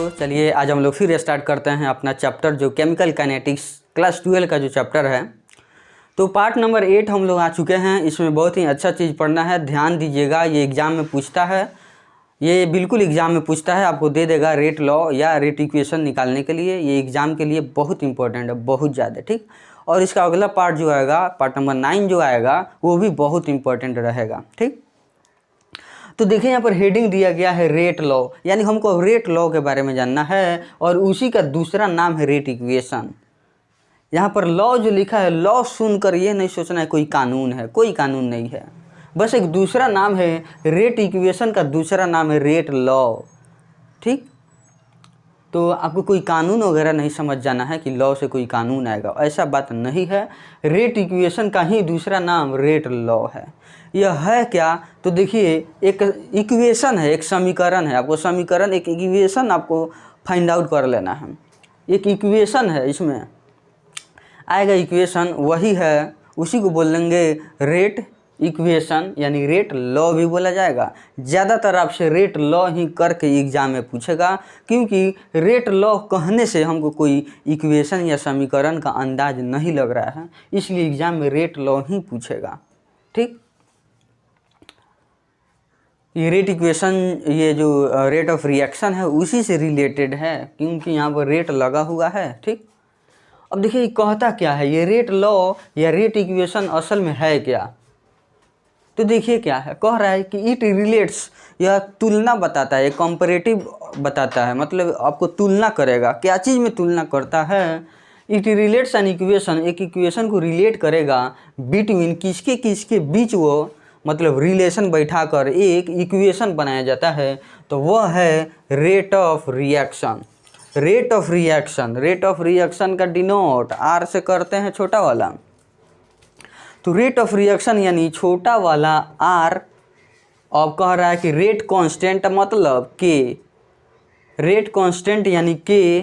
तो चलिए आज हम लोग फिर स्टार्ट करते हैं अपना चैप्टर जो केमिकल काइनेटिक्स क्लास 12 का जो चैप्टर है। तो पार्ट नंबर 8 हम लोग आ चुके हैं। इसमें बहुत ही अच्छा चीज़ पढ़ना है, ध्यान दीजिएगा। ये एग्ज़ाम में पूछता है, ये बिल्कुल एग्ज़ाम में पूछता है, आपको दे देगा रेट लॉ या रेट इक्वेशन निकालने के लिए। ये एग्ज़ाम के लिए बहुत इंपॉर्टेंट है, बहुत ज़्यादा, ठीक। और इसका अगला पार्ट जो आएगा, पार्ट नंबर 9 जो आएगा, वो भी बहुत इंपॉर्टेंट रहेगा, ठीक। तो देखिए यहाँ पर हेडिंग दिया गया है रेट लॉ, यानी हमको रेट लॉ के बारे में जानना है और उसी का दूसरा नाम है रेट इक्वेशन। यहाँ पर लॉ जो लिखा है, लॉ सुनकर ये नहीं सोचना है कोई कानून है, कोई कानून नहीं है, बस एक दूसरा नाम है रेट इक्वेशन का दूसरा नाम है रेट लॉ, ठीक। तो आपको कोई कानून वगैरह नहीं समझ जाना है कि लॉ से कोई कानून आएगा, ऐसा बात नहीं है। रेट इक्वेशन का ही दूसरा नाम रेट लॉ है। यह है क्या? तो देखिए एक इक्वेशन है, एक समीकरण है। आपको समीकरण, एक इक्वेशन आपको फाइंड आउट कर लेना है। एक इक्वेशन है, इसमें आएगा इक्वेशन, वही है, उसी को बोलेंगे रेट इक्वेशन, यानी रेट लॉ भी बोला जाएगा। ज़्यादातर आपसे रेट लॉ ही करके एग्जाम में पूछेगा, क्योंकि रेट लॉ कहने से हमको कोई इक्वेशन या समीकरण का अंदाज नहीं लग रहा है, इसलिए एग्जाम में रेट लॉ ही पूछेगा, ठीक। ये रेट इक्वेशन, ये जो रेट ऑफ रिएक्शन है उसी से रिलेटेड है, क्योंकि यहाँ पर रेट लगा हुआ है, ठीक। अब देखिए कहता क्या है, ये रेट लॉ या रेट इक्वेशन असल में है क्या? तो देखिए क्या है, कह रहा है कि इट रिलेट्स, यह तुलना बताता है, कंपैरेटिव बताता है, मतलब आपको तुलना करेगा। क्या चीज़ में तुलना करता है? इट रिलेट्स एन इक्वेशन, एक इक्वेशन को रिलेट करेगा बिटवीन, किसके किसके बीच वो, मतलब रिलेशन बैठाकर एक इक्वेशन बनाया जाता है, तो वह है rate of reaction. Rate of reaction, rate of reaction का डिनोट आर से करते हैं, छोटा वाला। तो रेट ऑफ रिएक्शन यानी छोटा वाला आर। अब कह रहा है कि रेट कांस्टेंट मतलब के, रेट कांस्टेंट यानी के,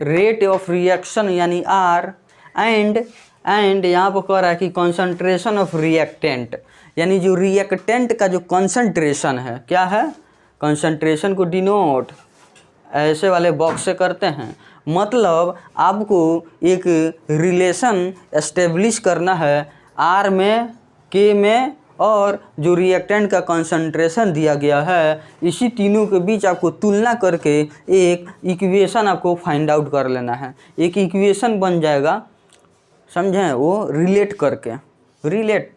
रेट ऑफ रिएक्शन यानी आर, एंड यहाँ पर कह रहा है कि कंसंट्रेशन ऑफ रिएक्टेंट, यानी जो रिएक्टेंट का जो कंसंट्रेशन है, क्या है, कंसंट्रेशन को डिनोट ऐसे वाले बॉक्स से करते हैं। मतलब आपको एक रिलेशन एस्टेब्लिश करना है आर में, के में, और जो रिएक्टेंट का कंसंट्रेशन दिया गया है, इसी तीनों के बीच आपको तुलना करके एक इक्वेशन आपको फाइंड आउट कर लेना है। एक इक्वेशन बन जाएगा, समझें, वो रिलेट करके, रिलेट।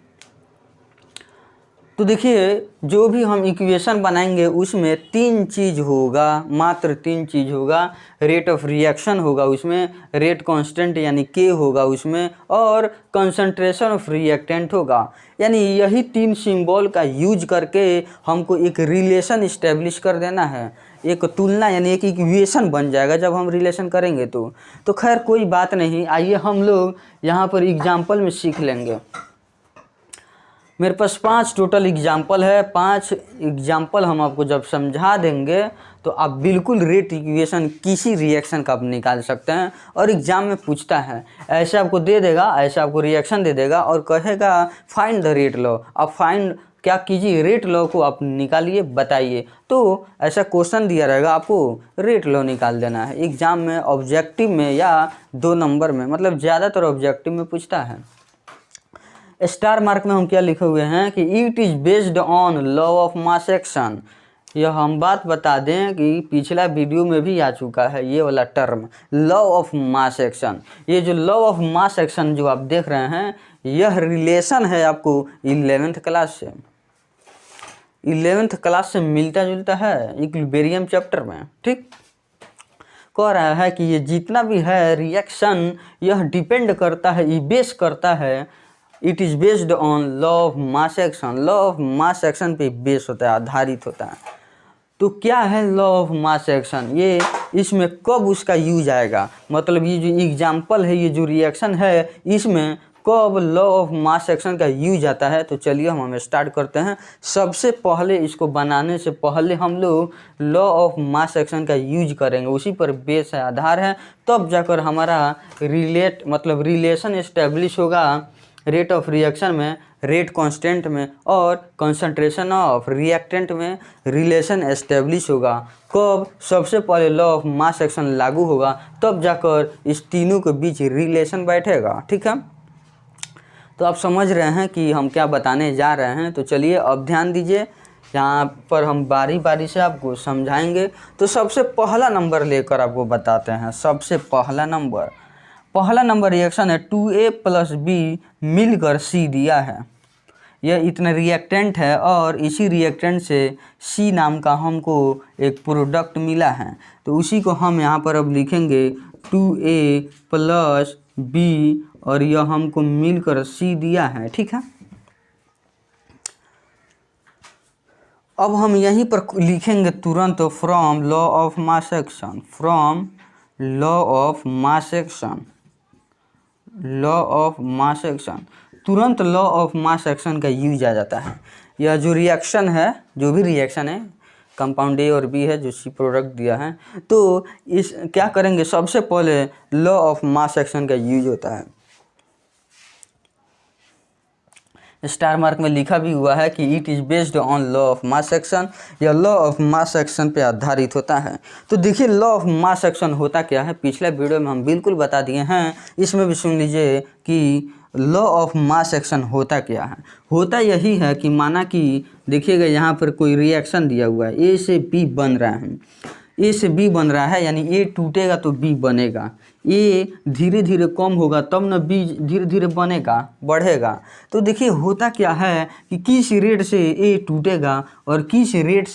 तो देखिए जो भी हम इक्वेशन बनाएंगे उसमें 3 चीज़ होगा, मात्र 3 चीज़ होगा। रेट ऑफ रिएक्शन होगा उसमें, रेट कांस्टेंट यानी के होगा उसमें, और कंसंट्रेशन ऑफ रिएक्टेंट होगा। यानी यही 3 सिंबल का यूज करके हमको एक रिलेशन इस्टेब्लिश कर देना है, एक तुलना, यानी एक इक्वेशन बन जाएगा जब हम रिलेशन करेंगे। तो खैर कोई बात नहीं, आइए हम लोग यहाँ पर एग्जाम्पल में सीख लेंगे। मेरे पास 5 टोटल एग्जाम्पल है। 5 एग्जाम्पल हम आपको जब समझा देंगे तो आप बिल्कुल रेट इक्वेशन किसी रिएक्शन का आप निकाल सकते हैं। और एग्जाम में पूछता है, ऐसे आपको दे देगा, ऐसे आपको रिएक्शन दे देगा और कहेगा फाइंड द रेट लॉ। आप फाइंड क्या कीजिए, रेट लॉ को आप निकालिए, बताइए। तो ऐसा क्वेश्चन दिया रहेगा, आपको रेट लॉ निकाल देना है। एग्जाम में ऑब्जेक्टिव में या 2 नंबर में, मतलब ज़्यादातर ऑब्जेक्टिव में पूछता है। स्टार मार्क में हम क्या लिखे हुए हैं कि it is based on law of mass action. यह हम बात बता दें कि पिछला वीडियो में भी आ चुका है ये वाला term, law of mass action. ये जो लॉ ऑफ मास एक्शन जो आप देख रहे हैं, यह रिलेशन है आपको 11th क्लास से, 11th क्लास से मिलता जुलता है इक्विलिब्रियम चैप्टर में, ठीक। कह रहा है कि ये जितना भी है रिएक्शन, यह डिपेंड करता है, ये बेस करता है, it is based on law of mass action. Law of mass action पे बेस होता है, आधारित होता है। तो क्या है लॉ ऑफ मास एक्शन? ये इसमें कब उसका यूज आएगा, मतलब ये जो एग्जाम्पल है, ये जो रिएक्शन है, इसमें कब लॉ ऑफ मास एक्शन का यूज आता है? तो चलिए हम स्टार्ट करते हैं। सबसे पहले इसको बनाने से पहले हम लोग लॉ ऑफ मास एक्शन का यूज करेंगे, उसी पर बेस है, आधार है, तब जाकर हमारा रिलेशन एस्टेब्लिश होगा रेट ऑफ रिएक्शन में। रेट कांस्टेंट में और कंसंट्रेशन ऑफ रिएक्टेंट में रिलेशन एस्टेब्लिश होगा। कब? सबसे पहले लॉ ऑफ मास एक्शन लागू होगा, तब जाकर इस तीनों के बीच रिलेशन बैठेगा। ठीक है, तो आप समझ रहे हैं कि हम क्या बताने जा रहे हैं। तो चलिए अब ध्यान दीजिए, यहाँ पर हम बारी बारी से आपको समझाएंगे। तो सबसे पहला नंबर लेकर आपको बताते हैं। सबसे पहला नंबर रिएक्शन है 2A + B मिलकर C दिया है। यह इतना रिएक्टेंट है और इसी रिएक्टेंट से C नाम का हमको एक प्रोडक्ट मिला है। तो उसी को हम यहाँ पर अब लिखेंगे 2A + B और यह हमको मिलकर C दिया है। ठीक है, अब हम यहीं पर लिखेंगे तुरंत from law of mass action, from law of mass action, law of mass action. तुरंत लॉ ऑफ मास एक्शन का यूज आ जाता है। यह जो रिएक्शन है, जो भी रिएक्शन है, कंपाउंड A और B है जो C प्रोडक्ट दिया है, तो इस क्या करेंगे, सबसे पहले लॉ ऑफ मास एक्शन का यूज होता है। स्टार मार्क में लिखा भी हुआ है कि it is based on law of mass action, या लॉ ऑफ मास एक्शन पे आधारित होता है। तो देखिए लॉ ऑफ मास एक्शन होता क्या है, पिछले वीडियो में हम बिल्कुल बता दिए हैं, इसमें भी सुन लीजिए कि लॉ ऑफ मास एक्शन होता क्या है। होता यही है कि माना कि देखिएगा यहाँ पर कोई रिएक्शन दिया हुआ है, ए से बी बन रहा है, ए से बी बन रहा है, यानी ए टूटेगा तो बी बनेगा। ए धीरे धीरे कम होगा तब न बी धीरे धीरे बनेगा, बढ़ेगा। तो देखिए होता क्या है कि किस रेट से ए टूटेगा और किस रेट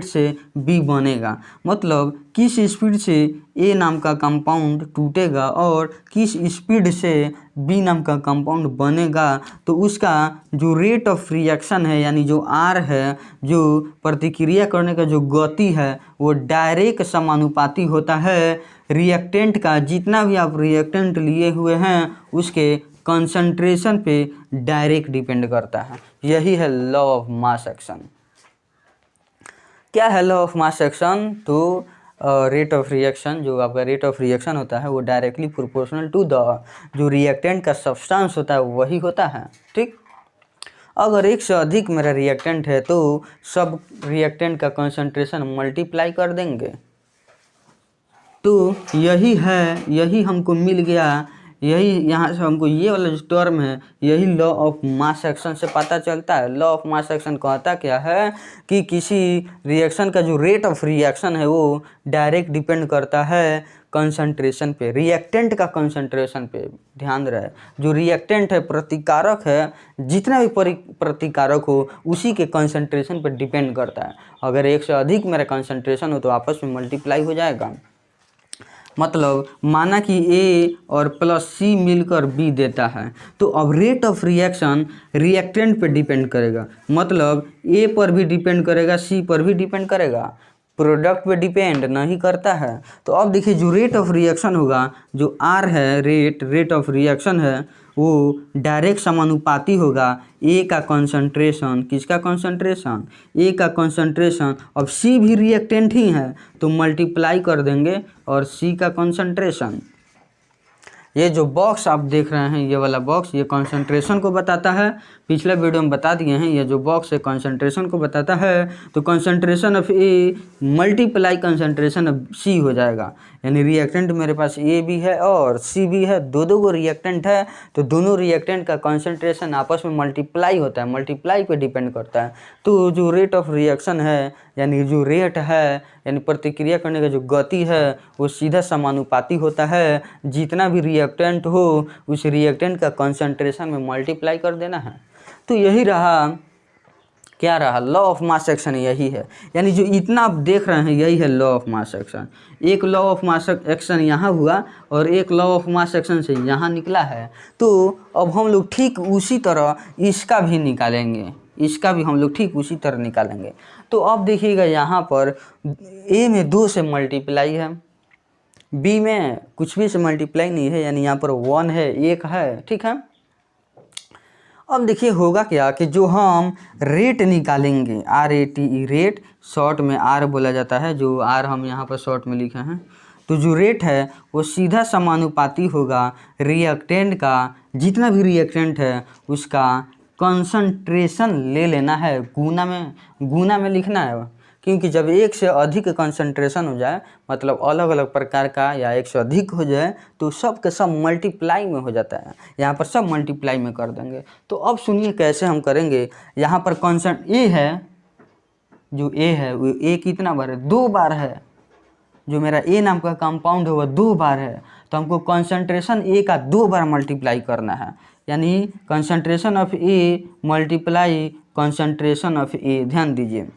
से बी बनेगा, मतलब किस स्पीड से ए नाम का कंपाउंड टूटेगा और किस स्पीड से बी नाम का कंपाउंड बनेगा। तो उसका जो रेट ऑफ रिएक्शन है, यानी जो आर है, जो प्रतिक्रिया करने का जो गति है, वो डायरेक्ट समानुपाती होता है रिएक्टेंट का। जितना भी आप रिएक्टेंट लिए हुए हैं उसके कंसंट्रेशन पे डायरेक्ट डिपेंड करता है। यही है लॉ ऑफ मास एक्शन। क्या है लॉ ऑफ मास एक्शन? तो रेट ऑफ रिएक्शन, जो आपका रेट ऑफ रिएक्शन होता है वो डायरेक्टली प्रोपोर्शनल टू द जो रिएक्टेंट का सब्सटेंस होता है वही होता है। ठीक, अगर एक से अधिक मेरा रिएक्टेंट है तो सब रिएक्टेंट का कंसंट्रेशन मल्टीप्लाई कर देंगे। तो यही है, यही हमको मिल गया, यही यहाँ से हमको ये वाला जो टर्म है, यही लॉ ऑफ मास एक्शन से पता चलता है। लॉ ऑफ मास एक्शन कहता क्या है कि किसी रिएक्शन का जो रेट ऑफ रिएक्शन है वो डायरेक्ट डिपेंड करता है कंसंट्रेशन पे, रिएक्टेंट का कंसंट्रेशन पे। ध्यान रहे, जो रिएक्टेंट है, प्रतिकारक है, जितना भी प्रतिकारक हो उसी के कंसंट्रेशन पे डिपेंड करता है। अगर एक से अधिक मेरा कंसंट्रेशन हो तो आपस में मल्टीप्लाई हो जाएगा। मतलब माना कि A और प्लस C मिलकर B देता है, तो अब रेट ऑफ रिएक्शन रिएक्टेंट पे डिपेंड करेगा, मतलब A पर भी डिपेंड करेगा, C पर भी डिपेंड करेगा, प्रोडक्ट पे डिपेंड नहीं करता है। तो अब देखिए जो रेट ऑफ रिएक्शन होगा, जो R है, रेट ऑफ रिएक्शन है, वो डायरेक्ट समानुपाती होगा ए का कंसंट्रेशन, किसका कंसंट्रेशन, ए का कंसंट्रेशन। अब सी भी रिएक्टेंट ही है तो मल्टीप्लाई कर देंगे और सी का कंसंट्रेशन। ये जो बॉक्स आप देख रहे हैं, ये वाला बॉक्स, ये कंसंट्रेशन को बताता है। पिछले वीडियो में बता दिए हैं, ये जो बॉक्स है कंसंट्रेशन को बताता है। तो concentration of A multiply concentration of C हो जाएगा, यानी रिएक्टेंट मेरे पास ए भी है और सी भी है, दो को रिएक्टेंट है, तो दोनों रिएक्टेंट का कंसंट्रेशन आपस में मल्टीप्लाई होता है, मल्टीप्लाई पे डिपेंड करता है। तो जो रेट ऑफ रिएक्शन है, यानी जो रेट है, यानी प्रतिक्रिया करने का जो गति है, वो सीधा समानुपाती होता है। जितना भी रिएक्टेंट हो उस रिएक्टेंट का कंसंट्रेशन में मल्टीप्लाई कर देना है। तो यही रहा, क्या रहा, लॉ ऑफ मास एक्शन यही है। यानी जो इतना आप देख रहे हैं यही है लॉ ऑफ मास एक्शन। एक लॉ ऑफ मास एक्शन यहाँ हुआ और एक लॉ ऑफ मास एक्शन से यहाँ निकला है। तो अब हम लोग ठीक उसी तरह इसका भी निकालेंगे, इसका भी हम लोग ठीक उसी तरह निकालेंगे। तो अब देखिएगा यहाँ पर ए में 2 से मल्टीप्लाई है, बी में कुछ भी से मल्टीप्लाई नहीं है, यानी यहाँ पर 1 है, 1 है। ठीक है, अब देखिए होगा क्या कि जो हम रेट निकालेंगे, RATE रेट, शॉर्ट में R बोला जाता है, जो R हम यहाँ पर शॉर्ट में लिखे हैं। तो जो रेट है वो सीधा समानुपाती होगा रिएक्टेंट का, जितना भी रिएक्टेंट है उसका कंसंट्रेशन ले लेना है, गुना में लिखना है, क्योंकि जब एक से अधिक कंसंट्रेशन हो जाए, मतलब अलग अलग प्रकार का या एक से अधिक हो जाए, तो सब के सब मल्टीप्लाई में हो जाता है। यहाँ पर सब मल्टीप्लाई में कर देंगे। तो अब सुनिए कैसे हम करेंगे। यहाँ पर कॉन्सेंट ए है, जो ए है वो ए कितना बार है, 2 बार है। जो मेरा ए नाम का कंपाउंड है वह 2 बार है, तो हमको कंसंट्रेशन ए का 2 बार मल्टीप्लाई करना है, यानी concentration of A multiply concentration of A. ध्यान दीजिए,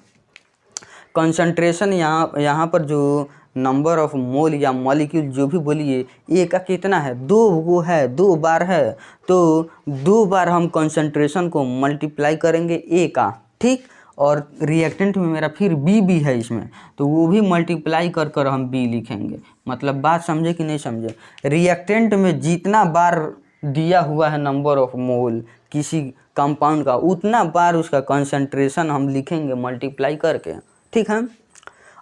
कंसंट्रेशन यहाँ पर जो नंबर ऑफ मोल या मॉलिक्यूल जो भी बोलिए, ए का कितना है, 2 वो है, 2 बार है, तो 2 बार हम कंसंट्रेशन को मल्टीप्लाई करेंगे ए का, ठीक। और रिएक्टेंट में मेरा फिर बी भी है इसमें, तो वो भी मल्टीप्लाई कर कर हम बी लिखेंगे। मतलब बात समझे कि नहीं समझे। रिएक्टेंट में जितना बार दिया हुआ है नंबर ऑफ मोल किसी कंपाउंड का, उतना बार उसका कंसंट्रेशन हम लिखेंगे मल्टीप्लाई करके, ठीक है।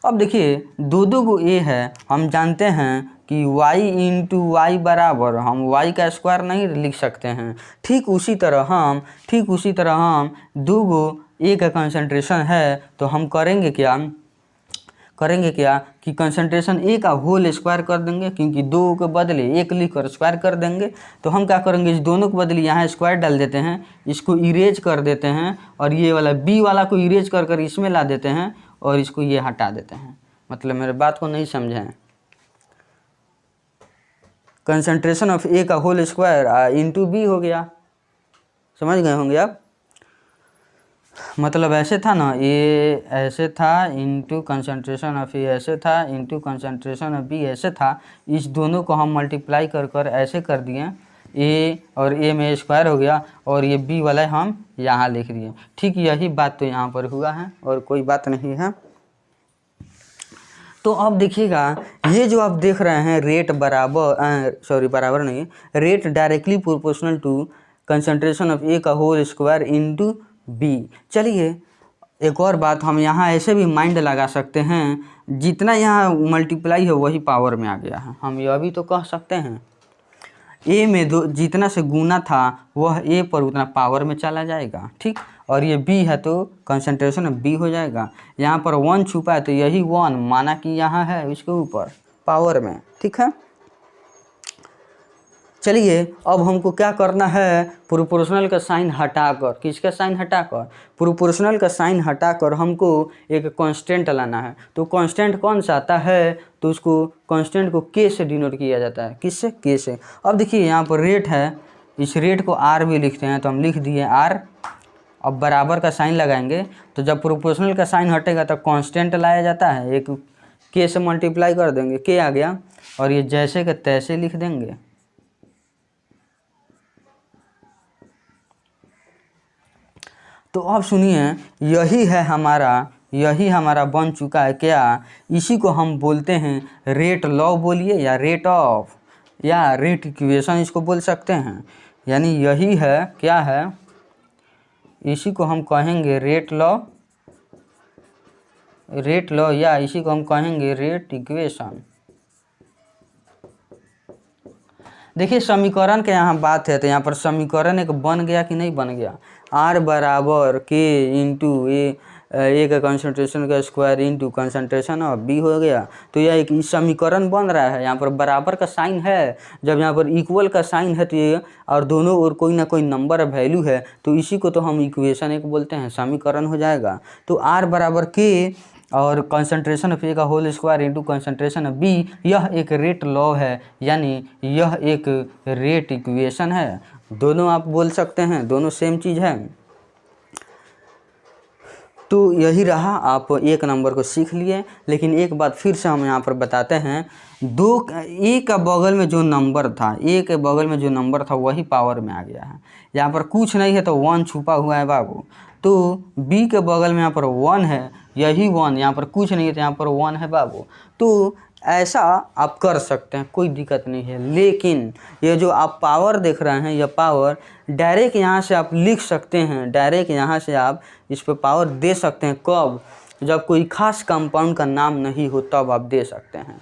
अब देखिए 2 को ए है, हम जानते हैं कि y इंटू वाई बराबर, हम y का स्क्वायर नहीं लिख सकते हैं। ठीक उसी तरह हम 2 को ए का कंसंट्रेशन है, तो हम करेंगे क्या कि कंसंट्रेशन ए का होल स्क्वायर कर देंगे, क्योंकि 2 के बदले 1 लिख कर स्क्वायर कर देंगे। तो हम क्या करेंगे, इस दोनों के बदले यहाँ स्क्वायर डाल देते हैं, इसको इरेज कर देते हैं, और ये वाला बी वाला को इरेज कर कर इसमें ला देते हैं, और इसको ये हटा देते हैं। मतलब मेरे बात को नहीं समझे हैं। कंसंट्रेशन ऑफ ए का होल स्क्वायर इंटू बी हो गया, समझ गए होंगे आप। मतलब ऐसे था ना, ए ऐसे था इंटू कंसंट्रेशन ऑफ ए ऐसे था इंटू कंसंट्रेशन ऑफ बी ऐसे था। इस दोनों को हम मल्टीप्लाई कर कर ऐसे कर दिए, ए और ए में स्क्वायर हो गया, और ये बी वाला हम यहाँ लिख दिए। ठीक यही बात तो यहाँ पर हुआ है, और कोई बात नहीं है। तो अब देखिएगा, ये जो आप देख रहे हैं रेट बराबर नहीं, rate directly proportional to concentration of A का होल स्क्वायर इंटू बी। चलिए एक और बात, हम यहाँ ऐसे भी माइंड लगा सकते हैं, जितना यहाँ मल्टीप्लाई है वही पावर में आ गया है। हम यह भी तो कह सकते हैं, ए में जितना से गुना था वह ए पर उतना पावर में चला जाएगा, ठीक। और ये बी है तो कंसंट्रेशन बी हो जाएगा। यहाँ पर 1 छुपा है, तो यही 1 माना कि यहाँ है इसके ऊपर पावर में, ठीक है। चलिए अब हमको क्या करना है, प्रोपोर्शनल का साइन हटाकर, किसका साइन हटाकर, प्रोपोर्शनल का साइन हटाकर हमको एक कांस्टेंट लाना है। तो कांस्टेंट कौन सा आता है, तो उसको कांस्टेंट को के से डिनोट किया जाता है। किससे, के से। अब देखिए यहाँ पर रेट है, इस रेट को आर भी लिखते हैं, तो हम लिख दिए आर। अब बराबर का साइन लगाएंगे, तो जब प्रोपोर्शनल का साइन हटेगा तो कांस्टेंट लाया जाता है, एक के से मल्टीप्लाई कर देंगे, के आ गया, और ये जैसे के तैसे लिख देंगे। तो अब सुनिए, यही हमारा बन चुका है क्या, इसी को हम बोलते हैं रेट लॉ बोलिए, या रेट ऑफ, या रेट इक्वेशन इसको बोल सकते हैं। यानी यही है, क्या है, इसी को हम कहेंगे रेट लॉ, या इसी को हम कहेंगे रेट इक्वेशन। देखिए समीकरण के यहाँ बात है, तो यहाँ पर समीकरण एक बन गया कि नहीं बन गया, आर बराबर के इंटू ए का कंसंट्रेशन का square into concentration of B हो गया। तो यह एक समीकरण बन रहा है। यहाँ पर बराबर का साइन है, जब यहाँ पर इक्वल का साइन है तो ये, और दोनों ओर कोई ना कोई नंबर वैल्यू है, तो इसी को तो हम इक्वेशन एक बोलते हैं, समीकरण हो जाएगा। तो आर बराबर के और कंसंट्रेशन ऑफ ए का whole square into concentration of B, यह एक रेट लॉ है, यानी यह एक रेट इक्वेशन है। दोनों आप बोल सकते हैं, दोनों सेम चीज़ है। तो यही रहा, आप 1 नंबर को सीख लिए। लेकिन एक बात फिर से हम यहाँ पर बताते हैं, ए का बगल में जो नंबर था, ए के बगल में जो नंबर था वही पावर में आ गया है। यहाँ पर कुछ नहीं है तो 1 छुपा हुआ है बाबू। तो बी के बगल में यहाँ पर 1 है, यही 1, यहाँ पर कुछ नहीं है तो यहाँ पर 1 है बाबू। तो ऐसा आप कर सकते हैं, कोई दिक्कत नहीं है। लेकिन ये जो आप पावर देख रहे हैं, यह पावर डायरेक्ट यहाँ से आप लिख सकते हैं, डायरेक्ट यहाँ से आप इस पर पावर दे सकते हैं। कब, जब कोई खास कंपाउंड का नाम नहीं हो तब आप दे सकते हैं।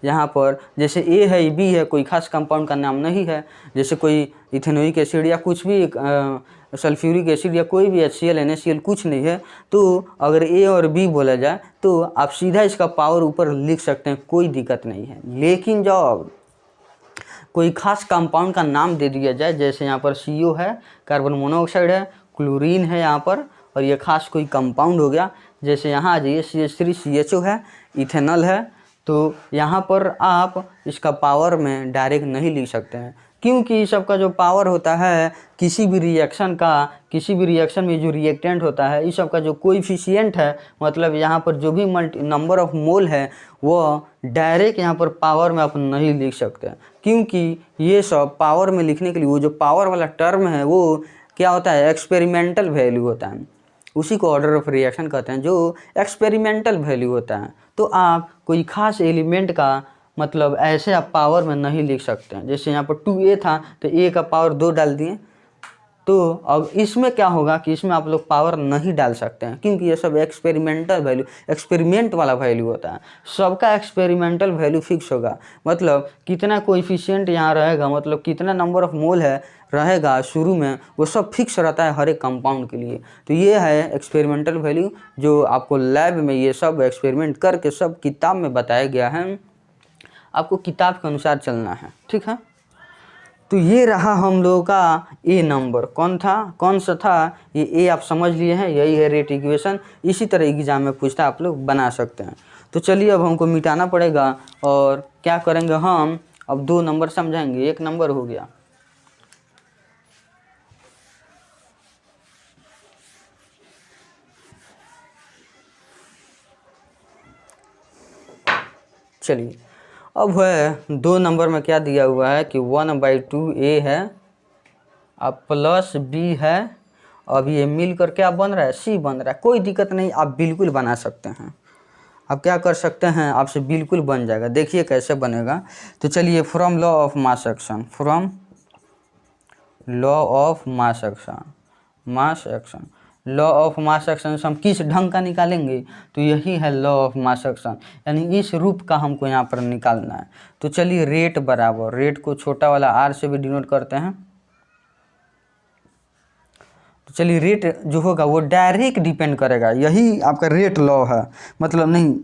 यहाँ पर जैसे ए है बी है, कोई खास कंपाउंड का नाम नहीं है। जैसे कोई इथेनोइक एसिड या कुछ भी सल्फ्यूरिक एसिड या कोई भी HCl NaCl कुछ नहीं है। तो अगर ए और बी बोला जाए तो आप सीधा इसका पावर ऊपर लिख सकते हैं, कोई दिक्कत नहीं है। लेकिन जब कोई खास कंपाउंड का नाम दे दिया जाए, जैसे यहाँ पर CO है, कार्बन मोनोऑक्साइड है, क्लोरीन है यहाँ पर, और ये खास कोई कंपाउंड हो गया, जैसे यहाँ आ जाइए CH3CHO है, इथेनॉल है, तो यहाँ पर आप इसका पावर में डायरेक्ट नहीं लिख सकते हैं, क्योंकि इस सब का जो पावर होता है किसी भी रिएक्शन का, किसी भी रिएक्शन में जो रिएक्टेंट होता है, इस सब का जो कोएफिशिएंट है, मतलब यहाँ पर जो भी नंबर ऑफ मोल है, वो डायरेक्ट यहाँ पर पावर में आप नहीं लिख सकते, क्योंकि ये सब पावर में लिखने के लिए वो जो पावर वाला टर्म है वो क्या होता है, एक्सपेरिमेंटल वैल्यू होता है। उसी को ऑर्डर ऑफ रिएक्शन कहते हैं, जो एक्सपेरिमेंटल वैल्यू होता है। तो आप कोई खास एलिमेंट का मतलब ऐसे आप पावर में नहीं लिख सकते हैं। जैसे यहाँ पर 2A था तो A का पावर 2 डाल दिए, तो अब इसमें क्या होगा कि इसमें आप लोग पावर नहीं डाल सकते हैं, क्योंकि ये सब एक्सपेरिमेंटल वैल्यू, एक्सपेरिमेंट वाला वैल्यू होता है। सबका एक्सपेरिमेंटल वैल्यू फिक्स होगा, मतलब कितना कोएफिशिएंट यहाँ रहेगा, मतलब कितना नंबर ऑफ मोल है रहेगा शुरू में, वो सब फिक्स रहता है हर एक कंपाउंड के लिए। तो ये है एक्सपेरिमेंटल वैल्यू, जो आपको लैब में ये सब एक्सपेरिमेंट करके सब किताब में बताया गया है, आपको किताब के अनुसार चलना है, ठीक है। तो ये रहा हम लोगों का ए नंबर, कौन सा था, ये ए आप समझ लिए हैं, यही है रेट इक्वेशन। इसी तरह एग्जाम में पूछता है, आप लोग बना सकते हैं। तो चलिए अब हमको मिटाना पड़ेगा, और क्या करेंगे हम, अब 2 नंबर समझाएंगे, 1 नंबर हो गया। चलिए अब है 2 नंबर में क्या दिया हुआ है कि 1/2A है, अब प्लस B है, अब ये मिल कर क्या बन रहा है, C बन रहा है। कोई दिक्कत नहीं, आप बिल्कुल बना सकते हैं। आप क्या कर सकते हैं, आपसे बिल्कुल बन जाएगा। देखिए कैसे बनेगा। तो चलिए, from law of mass action, from law of mass action, law of mass action से हम किस ढंग का निकालेंगे, तो यही है लॉ ऑफ मास एक्शन, यानी इस रूप का हमको यहाँ पर निकालना है। तो चलिए, रेट बराबर, रेट को छोटा वाला R से भी डिनोट करते हैं। तो चलिए, रेट जो होगा वो डायरेक्ट डिपेंड करेगा, यही आपका रेट लॉ है, मतलब नहीं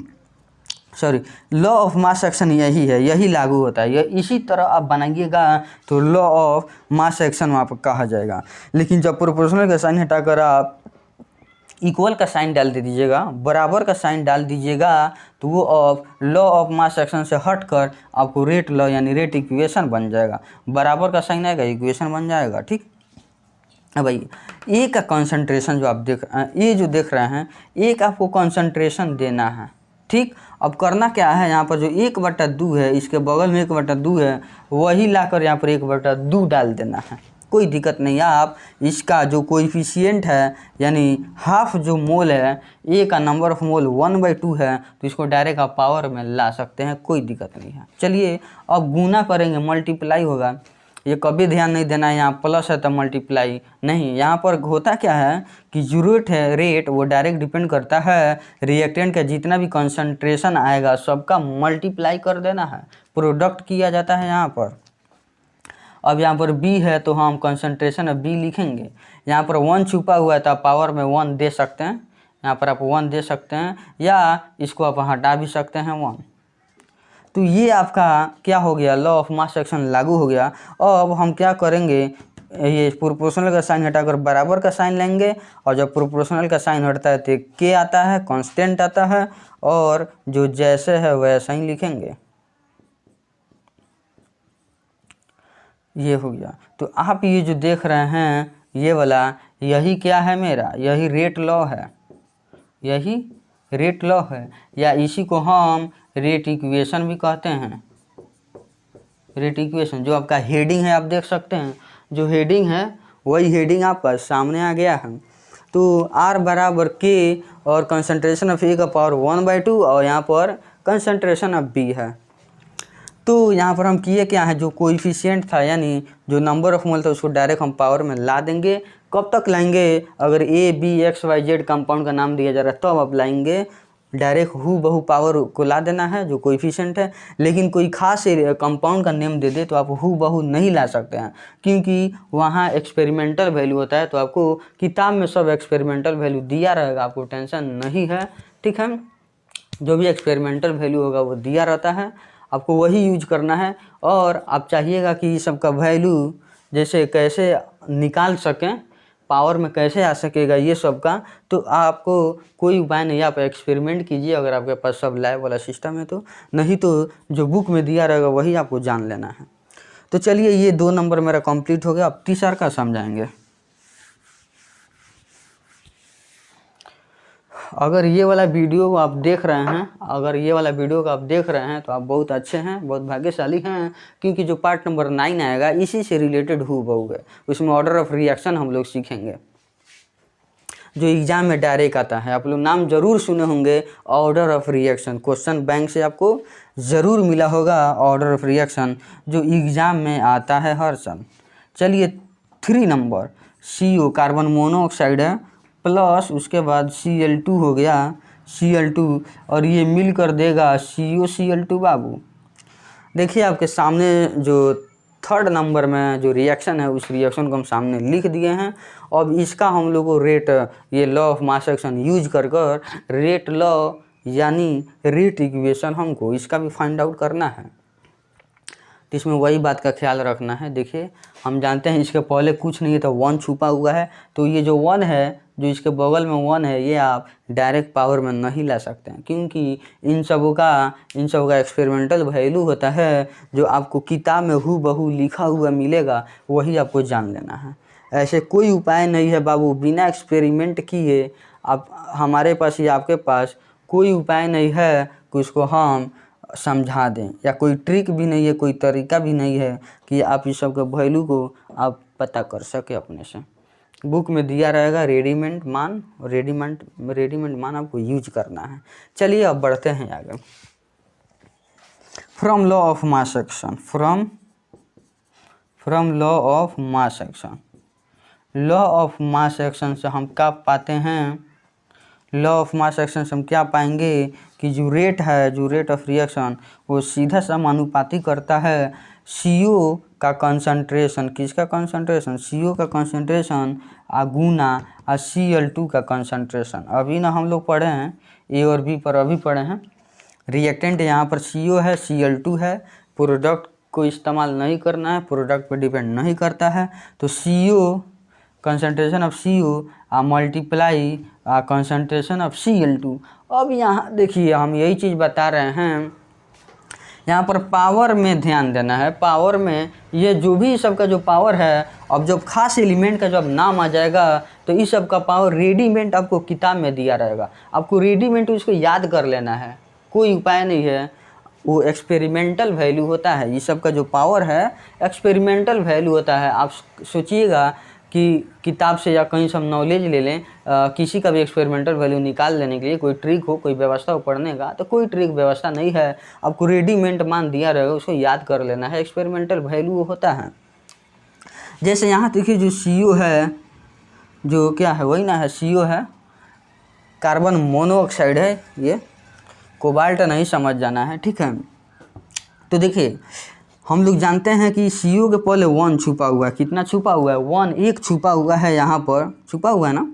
sorry, law of mass action यही है, यही लागू होता है। यह इसी तरह आप बनाइएगा तो लॉ ऑफ मास एक्शन वहाँ पर कहा जाएगा। लेकिन जब प्रोपोर्शनल का साइन हटाकर आप इक्वल का साइन डाल दे दीजिएगा, बराबर का साइन डाल दीजिएगा, तो वो of law of mass action से हटकर आपको रेट लॉ यानी रेट इक्वेशन बन जाएगा। बराबर का साइन आएगा, इक्वेशन बन जाएगा, ठीक। अब भाई ए का कंसंट्रेशन जो आप ये जो देख रहे हैं, एक आपको कंसंट्रेशन देना है, ठीक। अब करना क्या है, यहाँ पर जो 1/2 है, इसके बगल में 1/2 है, वही लाकर यहाँ पर 1/2 डाल देना है। कोई दिक्कत नहीं, आप इसका जो कोएफिशिएंट है यानी हाफ जो मोल है, ए का नंबर ऑफ मोल 1/2 है, तो इसको डायरेक्ट आप पावर में ला सकते हैं, कोई दिक्कत नहीं है। चलिए अब गुना करेंगे, मल्टीप्लाई होगा। ये कभी ध्यान नहीं देना है, यहाँ प्लस है तो मल्टीप्लाई नहीं, यहाँ पर होता क्या है कि जो रेट है, रेट वो डायरेक्ट डिपेंड करता है रिएक्टेंट का जितना भी कंसंट्रेशन आएगा सबका मल्टीप्लाई कर देना है, प्रोडक्ट किया जाता है यहाँ पर। अब यहाँ पर B है तो हम कंसंट्रेशन of B लिखेंगे। यहाँ पर 1 छुपा हुआ है तो आप पावर में 1 दे सकते हैं, यहाँ पर आप 1 दे सकते हैं, या इसको आप हटा भी सकते हैं 1। तो ये आपका क्या हो गया, लॉ ऑफ मास एक्शन लागू हो गया। अब हम क्या करेंगे, ये प्रोपोर्शनल का साइन हटाकर बराबर का साइन लेंगे, और जब प्रोपोर्शनल का साइन हटता है तो K आता है, कांस्टेंट आता है, और जो जैसे है वैसा ही लिखेंगे। ये हो गया। तो आप ये जो देख रहे हैं ये वाला, यही क्या है मेरा, यही रेट लॉ है, यही रेट लॉ है, या इसी को हम रेट इक्वेशन भी कहते हैं। रेट इक्वेशन जो आपका हेडिंग है, आप देख सकते हैं जो हेडिंग है वही हेडिंग आपका सामने आ गया है। तो R बराबर K और कंसंट्रेशन ऑफ A का पावर 1/2 और यहाँ पर कंसंट्रेशन ऑफ B है। तो यहाँ पर हम किए क्या है, जो कोएफिशिएंट था यानी जो नंबर ऑफ मोल था उसको डायरेक्ट हम पावर में ला देंगे। कब तक लाएंगे, अगर A B X Y Z compound का नाम दिया जा रहा है तब आप लाएंगे, डायरेक्ट हु बहु पावर को ला देना है जो कोएफिशिएंट है, लेकिन कोई खास कंपाउंड का नेम दे दे तो आप हु बहु नहीं ला सकते हैं, क्योंकि वहाँ एक्सपेरिमेंटल वैल्यू होता है। तो आपको किताब में सब एक्सपेरिमेंटल वैल्यू दिया रहेगा, आपको टेंशन नहीं है, ठीक है। जो भी एक्सपेरिमेंटल वैल्यू होगा वो दिया रहता है, आपको वही यूज करना है। और आप चाहिएगा कि इस सब का वैल्यू जैसे कैसे निकाल सकें, पावर में कैसे आ सकेगा ये सब का, तो आपको कोई उपाय नहीं, आप एक्सपेरिमेंट कीजिए अगर आपके पास सब लैब वाला सिस्टम है तो, नहीं तो जो बुक में दिया रहेगा वही आपको जान लेना है। तो चलिए ये 2 नंबर मेरा कंप्लीट हो गया, अब तीसरा का समझाएंगे। अगर ये वाला वीडियो आप देख रहे हैं, अगर ये वाला वीडियो को आप देख रहे हैं तो आप बहुत अच्छे हैं, बहुत भाग्यशाली हैं, क्योंकि जो पार्ट नंबर 9 आएगा इसी से रिलेटेड हु बहु है। उसमें ऑर्डर ऑफ रिएक्शन हम लोग सीखेंगे, जो एग्जाम में डायरेक्ट आता है। आप लोग नाम जरूर सुने होंगे, order of reaction, question bank से आपको ज़रूर मिला होगा ऑर्डर ऑफ रिएक्शन, जो एग्ज़ाम में आता है हर साल। चलिए 3 नंबर CO कार्बन मोनोऑक्साइड है, प्लस उसके बाद Cl2 हो गया, Cl2, और ये मिल कर देगा COCl2 बाबू। देखिए आपके सामने जो 3rd नंबर में जो रिएक्शन है उस रिएक्शन को हम सामने लिख दिए हैं। अब इसका हम लोग को रेट, ये law of mass action use कर रेट लॉ यानी रेट इक्वेशन हमको इसका भी फाइंड आउट करना है। तो इसमें वही बात का ख्याल रखना है। देखिए हम जानते हैं इसके पहले कुछ नहीं है तो 1 छुपा हुआ है, तो ये जो 1 है, जो इसके बगल में 1 है, ये आप डायरेक्ट पावर में नहीं ला सकते हैं, क्योंकि इन सब का एक्सपेरिमेंटल वैल्यू होता है, जो आपको किताब में हु बहु लिखा हुआ मिलेगा वही आपको जान लेना है। ऐसे कोई उपाय नहीं है बाबू, बिना एक्सपेरिमेंट किए आप हमारे पास या आपके पास कोई उपाय नहीं है कि उसको हम समझा दें, या कोई ट्रिक भी नहीं है, कोई तरीका भी नहीं है कि आप इस सब के वैल्यू को आप पता कर सके अपने से। बुक में दिया रहेगा रेडीमेड मान, रेडीमेड मान आपको यूज करना है। चलिए अब बढ़ते हैं आगे। From law of mass action, from law of mass action, law of mass action से हम क्या पाते हैं, लॉ ऑफ मास एक्शन से हम क्या पाएंगे कि जो रेट है, जो रेट ऑफ रिएक्शन, वो सीधा समानुपाती करता है CO का कंसंट्रेशन, किसका कंसंट्रेशन, CO का कंसंट्रेशन गुना Cl2 का कंसंट्रेशन। अभी ना हम लोग पढ़े हैं A और B पर, अभी पढ़े हैं। रिएक्टेंट यहाँ पर CO है, Cl2 है, प्रोडक्ट को इस्तेमाल नहीं करना है, प्रोडक्ट पर डिपेंड नहीं करता है। तो CO concentration of CO multiply concentration of Cl2। अब यहाँ देखिए हम यही चीज़ बता रहे हैं, यहाँ पर पावर में ध्यान देना है। पावर में ये जो भी सब का जो पावर है, अब जब खास एलिमेंट का जब नाम आ जाएगा तो इस सब का पावर रेडीमेड आपको किताब में दिया रहेगा, आपको रेडीमेड उसको याद कर लेना है, कोई उपाय नहीं है। वो एक्सपेरिमेंटल वैल्यू होता है, इस सब का जो पावर है एक्सपेरिमेंटल वैल्यू होता है। आप सोचिएगा कि किताब से या कहीं से हम नॉलेज ले लें, किसी का भी एक्सपेरिमेंटल वैल्यू निकाल लेने के लिए कोई ट्रिक हो, कोई व्यवस्था हो पढ़ने का, तो कोई ट्रिक व्यवस्था नहीं है, आपको रेडीमेड मान दिया रहेगा, उसको याद कर लेना है। एक्सपेरिमेंटल वैल्यू होता है, जैसे यहाँ देखिए जो CO है, जो क्या है वही ना है, CO है, कार्बन मोनोऑक्साइड है, ये कोबाल्ट नहीं समझ जाना है, ठीक है। तो देखिए हम लोग जानते हैं कि CO के पहले 1 छुपा हुआ है, कितना छुपा हुआ है, 1 एक छुपा हुआ है, यहाँ पर छुपा हुआ है ना,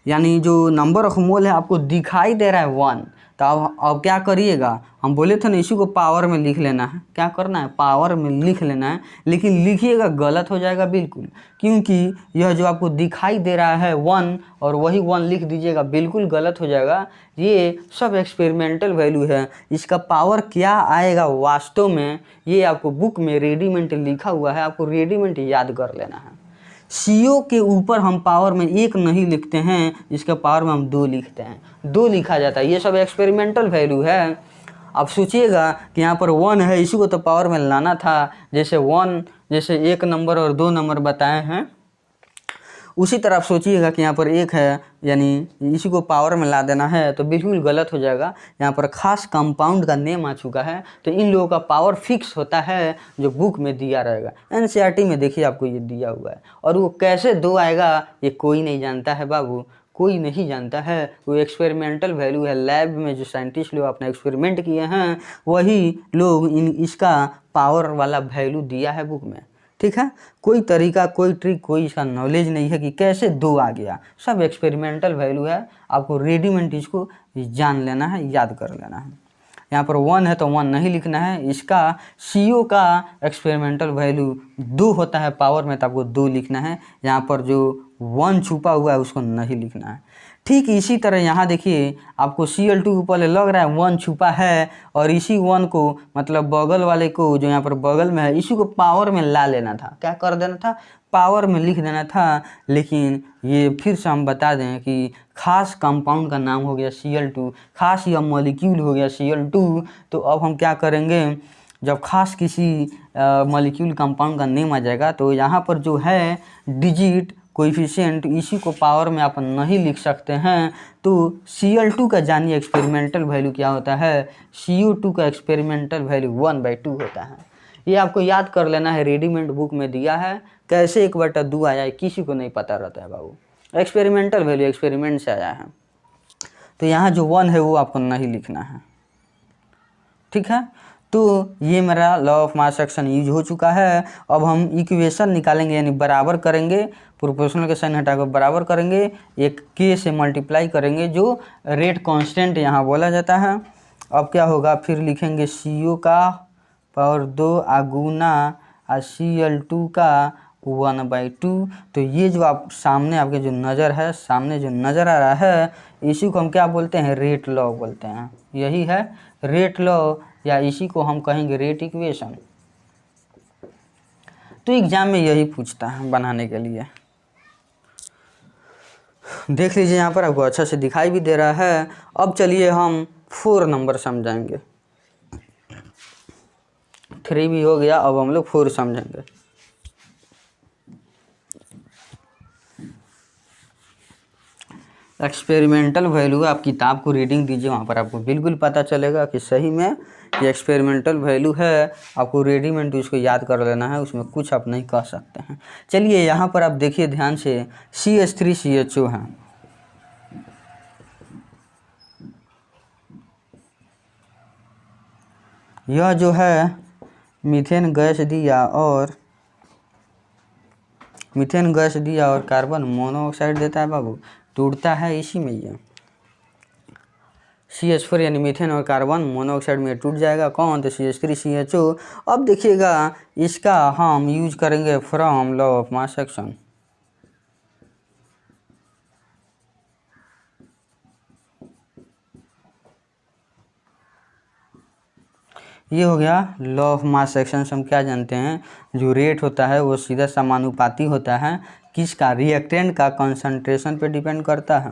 यानी जो नंबर ऑफ मोल है आपको दिखाई दे रहा है 1। तो अब क्या करिएगा, हम बोले थे ना इसी को पावर में लिख लेना है, क्या करना है, पावर में लिख लेना है, लेकिन लिखिएगा गलत हो जाएगा बिल्कुल, क्योंकि यह जो आपको दिखाई दे रहा है 1 और वही 1 लिख दीजिएगा, बिल्कुल गलत हो जाएगा। ये सब एक्सपेरिमेंटल वैल्यू है, इसका पावर क्या आएगा वास्तव में ये आपको बुक में रेडीमेड लिखा हुआ है, आपको रेडीमेड याद कर लेना है। CO के ऊपर हम पावर में 1 नहीं लिखते हैं, इसके पावर में हम 2 लिखते हैं, 2 लिखा जाता है। ये सब एक्सपेरिमेंटल वैल्यू है। आप सोचिएगा कि यहाँ पर 1 है, इसी को तो पावर में लाना था, जैसे 1 जैसे 1 नंबर और 2 नंबर बताए हैं, उसी तरह आप सोचिएगा कि यहाँ पर 1 है, यानी इसी को पावर में ला देना है, तो बिल्कुल गलत हो जाएगा। यहाँ पर खास कंपाउंड का नेम आ चुका है, तो इन लोगों का पावर फिक्स होता है जो बुक में दिया रहेगा। NCERT में देखिए आपको ये दिया हुआ है, और वो कैसे 2 आएगा ये कोई नहीं जानता है बाबू, कोई नहीं जानता है, वो एक्सपेरिमेंटल वैल्यू है। लैब में जो साइंटिस्ट लोग अपना एक्सपेरिमेंट किए हैं वही लोग इसका पावर वाला वैल्यू दिया है बुक में। ठीक है, कोई तरीका, कोई ट्रिक, कोई इसका नॉलेज नहीं है कि कैसे 2 आ गया, सब एक्सपेरिमेंटल वैल्यू है। आपको रेडीमेड इसको जान लेना है, याद कर लेना है। यहाँ पर 1 है तो 1 नहीं लिखना है। इसका CO का एक्सपेरिमेंटल वैल्यू 2 होता है पावर में, तो आपको 2 लिखना है। यहाँ पर जो 1 छुपा हुआ है उसको नहीं लिखना है। ठीक इसी तरह यहाँ देखिए आपको Cl2 ऊपर लग रहा है 1 छुपा है, और इसी 1 को मतलब बगल वाले को जो यहाँ पर बगल में है इसी को पावर में ला लेना था। क्या कर देना था? पावर में लिख देना था। लेकिन ये फिर से हम बता दें कि खास कंपाउंड का नाम हो गया Cl2, खास या मॉलिक्यूल हो गया Cl2। तो अब हम क्या करेंगे, जब खास किसी मॉलिक्यूल कंपाउंड का नेम आ जाएगा तो यहाँ पर जो है डिजिट, कोएफिशिएंट, इसी को पावर में आप नहीं लिख सकते हैं। तो Cl2 का जानिए एक्सपेरिमेंटल वैल्यू क्या होता है। CO2 का एक्सपेरिमेंटल वैल्यू 1/2 होता है। ये आपको याद कर लेना है, रेडीमेड बुक में दिया है। कैसे 1/2 आया है किसी को नहीं पता रहता है बाबू। एक्सपेरिमेंटल वैल्यू एक्सपेरिमेंट से आया है। तो यहाँ जो 1 है वो आपको नहीं लिखना है। ठीक है, तो ये मेरा law of mass action use हो चुका है। अब हम इक्वेशन निकालेंगे, यानी बराबर करेंगे, प्रोपोर्शनल के साइन हटाकर बराबर करेंगे, एक K से मल्टीप्लाई करेंगे जो रेट कांस्टेंट यहाँ बोला जाता है। अब क्या होगा, फिर लिखेंगे CO का पावर 2 गुना Cl2 का 1/2। तो ये जो आप सामने आपके जो नज़र है, सामने जो नज़र आ रहा है, इसी को हम क्या बोलते हैं, रेट लॉ बोलते हैं। यही है रेट लॉ, या इसी को हम कहेंगे रेट इक्वेशन। तो एग्जाम में यही पूछता है बनाने के लिए। देख लीजिए यहाँ पर आपको अच्छा से दिखाई भी दे रहा है। अब चलिए हम 4 नंबर समझाएंगे। 3 भी हो गया, अब हम लोग 4 समझेंगे। एक्सपेरिमेंटल वैल्यू, आप किताब को रीडिंग दीजिए, वहाँ पर आपको बिल्कुल पता चलेगा कि सही में ये एक्सपेरिमेंटल वैल्यू है। आपको रेडीमेड उसको याद कर लेना है, उसमें कुछ आप नहीं कह सकते हैं। चलिए यहाँ पर आप देखिए ध्यान से, CH3CHO है। यह जो है मीथेन गैस दिया और कार्बन मोनोऑक्साइड देता है बाबू, टूटता है इसी में। ये CH4 यानी मीथेन और कार्बन मोनोऑक्साइड में टूट जाएगा। कौन? तो CH3CHO। अब देखिएगा इसका हम यूज करेंगे from law of mass action. ये हो गया लॉ ऑफ मास एक्शन से हम क्या जानते हैं, जो रेट होता है वो सीधा समानुपाती होता है किसका, रिएक्टेंट का कंसंट्रेशन पे डिपेंड करता है।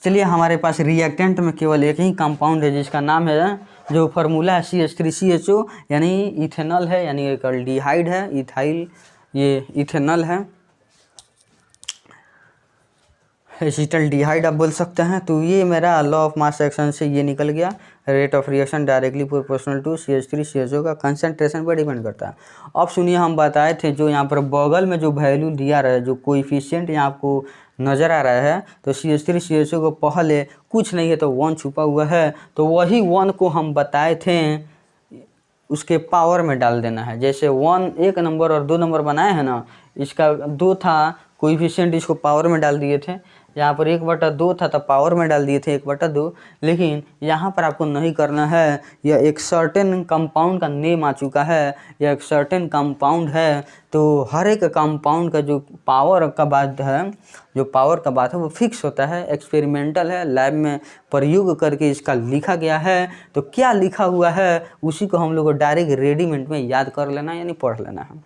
चलिए हमारे पास रिएक्टेंट में केवल एक ही कंपाउंड है जिसका नाम है, जो फार्मूला है CH3CHO, यानी इथेनॉल है, यानी एक एल्डिहाइड है, इथाइल, ये इथेनॉल है, एसिटल्डिहाइड आप बोल सकते हैं। तो ये मेरा लॉ ऑफ मास एक्शन से ये निकल गया, rate of reaction directly proportional to CH3CHO का कंसंट्रेशन पर डिपेंड करता है। अब सुनिए, हम बताए थे जो यहाँ पर बगल में जो वैल्यू दिया रहा है, जो कोएफिशिएंट यहाँ आपको नज़र आ रहा है, तो CH3CHO को पहले कुछ नहीं है तो 1 छुपा हुआ है, तो वही 1 को हम बताए थे उसके पावर में डाल देना है। जैसे 1 1 नंबर और 2 नंबर बनाए हैं ना, इसका 2 था कोएफिशिएंट, इसको पावर में डाल दिए थे। यहाँ पर 1/2 था तो पावर में डाल दिए थे 1/2। लेकिन यहाँ पर आपको नहीं करना है, यह एक सर्टेन कंपाउंड का नेम आ चुका है, यह एक सर्टेन कंपाउंड है। तो हर एक कंपाउंड का जो पावर का बात है, वो फिक्स होता है, एक्सपेरिमेंटल है, लैब में प्रयोग करके इसका लिखा गया है। तो क्या लिखा हुआ है उसी को हम लोग को डायरेक्ट रेडीमेड में याद कर लेना यानी पढ़ लेना है।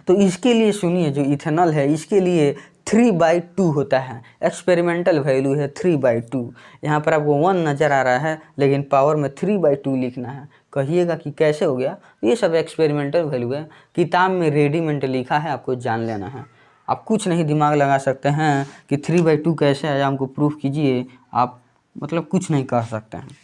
तो इसके लिए सुनिए, जो इथेनॉल है इसके लिए 3/2 होता है, एक्सपेरिमेंटल वैल्यू है 3/2। यहाँ पर आपको 1 नज़र आ रहा है लेकिन पावर में 3/2 लिखना है। कहिएगा कि कैसे हो गया, ये सब एक्सपेरिमेंटल वैल्यू है, किताब में रेडीमेड लिखा है, आपको जान लेना है। आप कुछ नहीं दिमाग लगा सकते हैं कि 3/2 कैसे आया, हमको प्रूफ कीजिए, आप मतलब कुछ नहीं कर सकते हैं।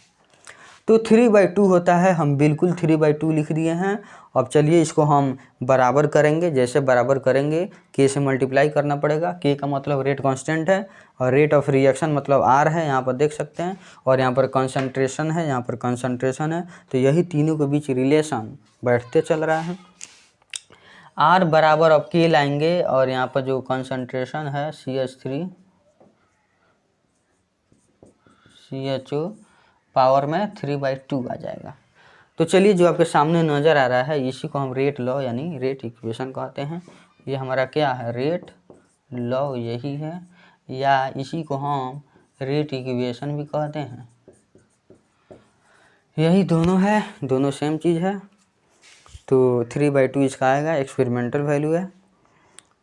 तो 3/2 होता है, हम बिल्कुल 3/2 लिख दिए हैं। अब चलिए इसको हम बराबर करेंगे। जैसे बराबर करेंगे के से मल्टीप्लाई करना पड़ेगा। के का मतलब रेट कांस्टेंट है और रेट ऑफ रिएक्शन मतलब आर है, यहाँ पर देख सकते हैं, और यहाँ पर कंसंट्रेशन है, यहाँ पर कंसंट्रेशन है। तो यही तीनों के बीच रिलेशन बैठते चल रहा है। आर बराबर अब के लाएंगे और यहाँ पर जो कंसंट्रेशन है CH3CHO पावर में 3/2 आ जाएगा। तो चलिए जो आपके सामने नज़र आ रहा है इसी को हम रेट लॉ यानी रेट इक्वेशन कहते हैं। ये हमारा क्या है, रेट लॉ यही है, या इसी को हम रेट इक्वेशन भी कहते हैं। यही दोनों है, दोनों सेम चीज़ है। तो 3/2 इसका आएगा, एक्सपेरिमेंटल वैल्यू है।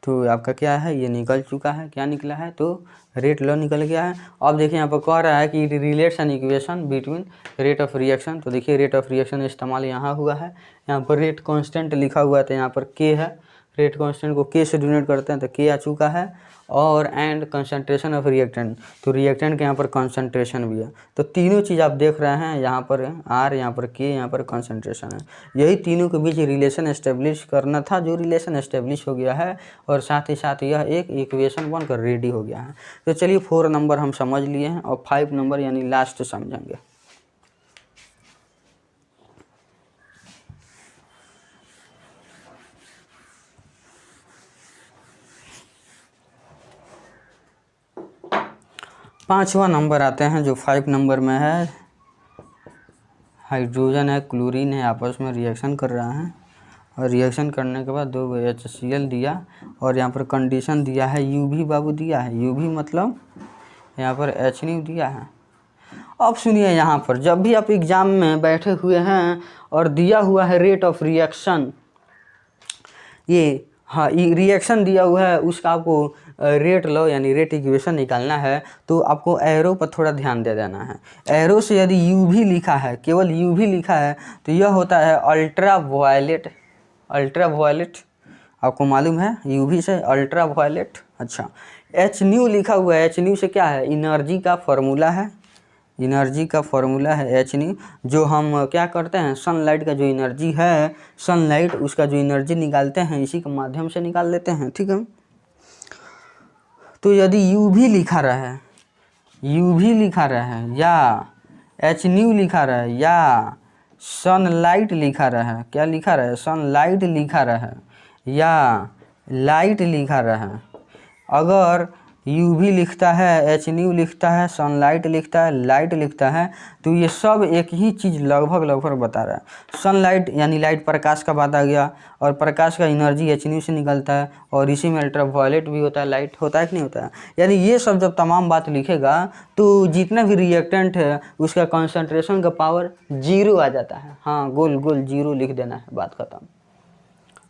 तो आपका क्या है, ये निकल चुका है। क्या निकला है, तो रेट लॉ निकल गया है। अब देखिए यहाँ पर कह रहा है कि relates an equation between rate of reaction. तो देखिए रेट ऑफ रिएक्शन इस्तेमाल यहाँ हुआ है। यहाँ पर रेट कांस्टेंट लिखा हुआ है तो यहाँ पर के है, रेट कांस्टेंट को के से डिनोट करते हैं तो के आ चुका है। और एंड कंसंट्रेशन ऑफ रिएक्टेंट, तो रिएक्टेंट के यहाँ पर कंसंट्रेशन भी है। तो तीनों चीज़ आप देख रहे हैं, यहाँ पर आर, यहाँ पर के, यहाँ पर कंसंट्रेशन है। यही तीनों के बीच रिलेशन एस्टेब्लिश करना था, जो रिलेशन एस्टेब्लिश हो गया है और साथ ही साथ यह एक इक्वेशन बनकर रेडी हो गया है। तो चलिए 4 नंबर हम समझ लिए हैं और 5 नंबर यानी लास्ट समझेंगे। पाँचवा नंबर आते हैं जो 5 नंबर में है। हाइड्रोजन है, क्लोरीन है, आपस में रिएक्शन कर रहा है और रिएक्शन करने के बाद 2 HCl दिया और यहाँ पर कंडीशन दिया है UV बाबू दिया है। UV मतलब यहाँ पर HNO दिया है। अब सुनिए, यहाँ पर जब भी आप एग्ज़ाम में बैठे हुए हैं और दिया हुआ है रेट ऑफ रिएक्शन, ये हाँ रिएक्शन दिया हुआ है, उसका आपको रेट लो यानी रेट इक्वेशन निकालना है, तो आपको एरो पर थोड़ा ध्यान दे देना है। एरो से यदि UV लिखा है, केवल UV लिखा है, तो यह होता है अल्ट्रा वायलेट। अल्ट्रा वायलेट आपको मालूम है, UV से अल्ट्रा वायलेट। अच्छा, HNO लिखा हुआ है, HNO से क्या है, एनर्जी का फॉर्मूला है। एनर्जी का फॉर्मूला है HNO, जो हम क्या करते हैं, सनलाइट का जो एनर्जी है, सनलाइट उसका जो एनर्जी निकालते हैं इसी के माध्यम से निकाल लेते हैं, ठीक है। तो यदि UV लिखा रहा है या HNO लिखा रहा है या सनलाइट लिखा रहा है, क्या लिखा रहा है, सनलाइट लिखा रहा है या लाइट लिखा रहा है, अगर UV लिखता है, HNO लिखता है, सनलाइट लिखता है, लाइट लिखता है, तो ये सब एक ही चीज़ लगभग बता रहा है। सनलाइट यानी लाइट, प्रकाश का बात आ गया, और प्रकाश का एनर्जी HNO से निकलता है, और इसी में अल्ट्रा वायलेट भी होता है, लाइट होता है कि नहीं होता है। यानी ये सब जब तमाम बात लिखेगा तो जितना भी रिएक्टेंट है उसका कंसंट्रेशन का पावर 0 आ जाता है। हाँ, गोल 0 लिख देना है, बात खत्म।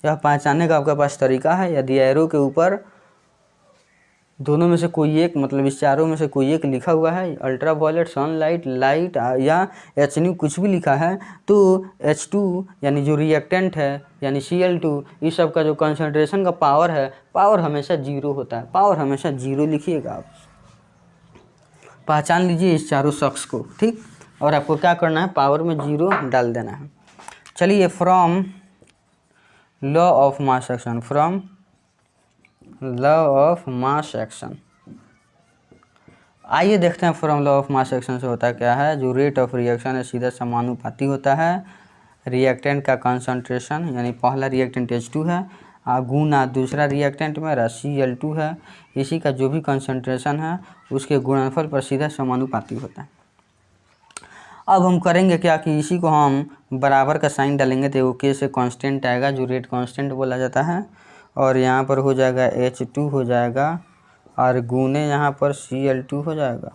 यह पहचानने का आपके पास तरीका है। यदि एरो के ऊपर दोनों में से कोई एक, मतलब इस चारों में से कोई एक लिखा हुआ है, अल्ट्रा वायलेट, सनलाइट, लाइट या HNO कुछ भी लिखा है, तो H2 यानी जो रिएक्टेंट है यानी Cl2, इस सब का जो कंसंट्रेशन का पावर है, पावर हमेशा 0 होता है। पावर हमेशा 0 लिखिएगा आप, पहचान लीजिए इस चारों शख्स को, ठीक। और आपको क्या करना है, पावर में 0 डाल देना है। चलिए, from law of mass action, from law of mass action, आइए देखते हैं from law of mass action से होता क्या है। जो रेट ऑफ रिएक्शन है सीधा समानुपाती होता है रिएक्टेंट का कंसंट्रेशन, यानी पहला रिएक्टेंट H2 है गुना दूसरा रिएक्टेंट मेरा Cl2 है, इसी का जो भी कंसंट्रेशन है उसके गुणनफल पर सीधा समानुपाती होता है। अब हम करेंगे क्या कि इसी को हम बराबर का साइन डालेंगे तो वो के से कांस्टेंट आएगा, जो रेट कांस्टेंट बोला जाता है, और यहाँ पर हो जाएगा H2 हो जाएगा और गुने यहाँ पर Cl2 हो जाएगा।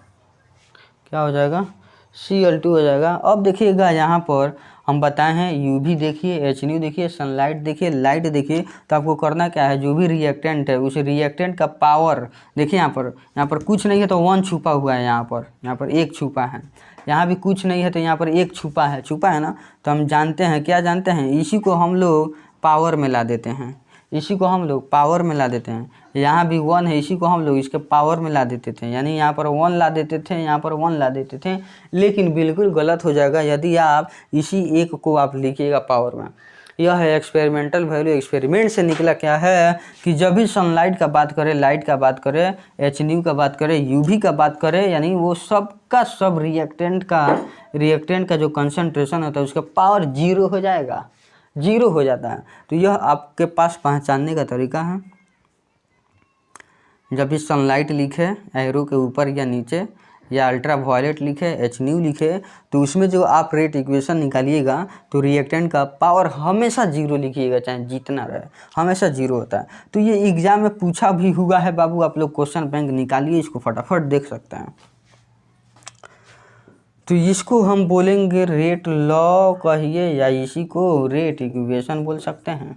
क्या हो जाएगा, Cl2 हो जाएगा। अब देखिएगा यहाँ पर हम बताए हैं UV देखिए, HNO देखिए, सनलाइट देखिए, लाइट देखिए, तो आपको करना क्या है, जो भी रिएक्टेंट है उस रिएक्टेंट का पावर देखिए। यहाँ पर कुछ नहीं है तो 1 छुपा हुआ है, यहाँ पर 1 छुपा है, यहाँ भी कुछ नहीं है तो यहाँ पर 1 छुपा है ना। तो हम जानते हैं, क्या जानते हैं, इसी को हम लोग पावर में ला देते हैं, यहाँ भी 1 है, इसी को हम लोग इसके पावर में ला देते थे, यानी यहाँ पर 1 ला देते थे, यहाँ पर 1 ला देते थे, लेकिन बिल्कुल गलत हो जाएगा यदि आप इसी एक को आप लिखिएगा पावर में। यह है एक्सपेरिमेंटल वैल्यू। एक्सपेरिमेंट से निकला क्या है कि जब भी सनलाइट का बात करें, लाइट का बात करें, एच न्यू का बात करें, यूवी का बात करें, यानी वो सब का सब रिएक्टेंट का जो कंसंट्रेशन होता है उसका पावर 0 हो जाएगा, 0 हो जाता है। तो यह आपके पास पहचानने का तरीका है। जब भी सनलाइट लिखे एरो के ऊपर या नीचे, या अल्ट्रा वायलेट लिखे, एच न्यू लिखे, तो उसमें जो आप रेट इक्वेशन निकालिएगा तो रिएक्टेंट का पावर हमेशा 0 लिखिएगा, चाहे जितना रहे, हमेशा 0 होता है। तो ये एग्जाम में पूछा भी हुआ है बाबू, आप लोग क्वेश्चन बैंक निकालिए, इसको फटाफट देख सकते हैं। तो इसको हम बोलेंगे रेट लॉ कहिए, या इसी को रेट इक्वेशन बोल सकते हैं।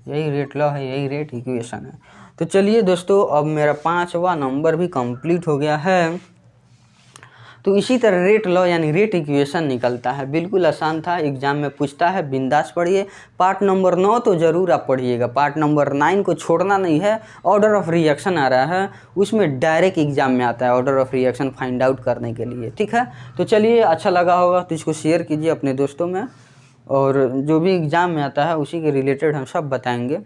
यही रेट लॉ है, यही रेट इक्वेशन है। तो चलिए दोस्तों, अब मेरा 5वां नंबर भी कंप्लीट हो गया है। तो इसी तरह रेट लॉ यानी रेट इक्वेशन निकलता है। बिल्कुल आसान था, एग्जाम में पूछता है, बिंदास पढ़िए। पार्ट नंबर 9 तो ज़रूर आप पढ़िएगा, पार्ट नंबर 9 को छोड़ना नहीं है। ऑर्डर ऑफ रिएक्शन आ रहा है, उसमें डायरेक्ट एग्जाम में आता है order of reaction find out करने के लिए, ठीक है। तो चलिए, अच्छा लगा होगा तो इसको शेयर कीजिए अपने दोस्तों में, और जो भी एग्ज़ाम में आता है उसी के रिलेटेड हम सब बताएंगे।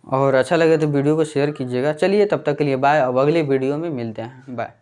और अच्छा लगे तो वीडियो को शेयर कीजिएगा। चलिए, तब तक के लिए बाय, अब अगले वीडियो में मिलते हैं, बाय।